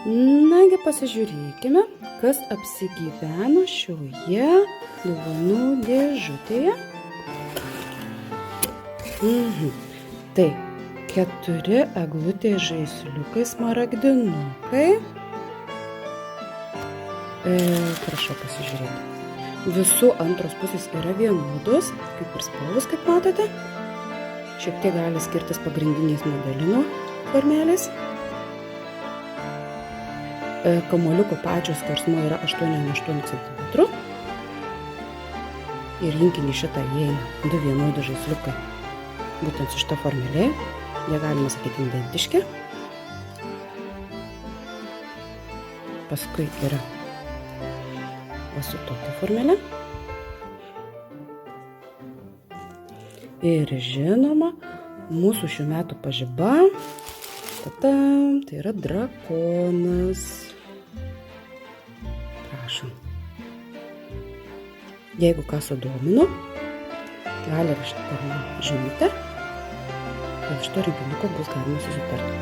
Nagi pasižiūrėkime, kas apsigyveno šioje dovanų dėžutėje. Tai 4 eglutės žaisliukai smaragdinukai. Prašau pasižiūrėti. Visų antros pusės yra vienodos, kaip ir spalvos, kaip matote. Šiek tiek gali skirtis pagrindinės modelino formelės. Kamuoliuko pačio skersmuo yra 8x8 cm. Į rinkinį šitą įeina 2 vienodi žaisliukai. Būtent su šita formelė. Jie galima sakyti identiški. Paskui yra su tokia formelė. Ir žinoma, mūsų šių metų pažiba, tai yra drakonas. Prašom. Jeigu ką sudomino, gali rašyti per žinutę. Dėl šito rinkinuko bus galima susitarti.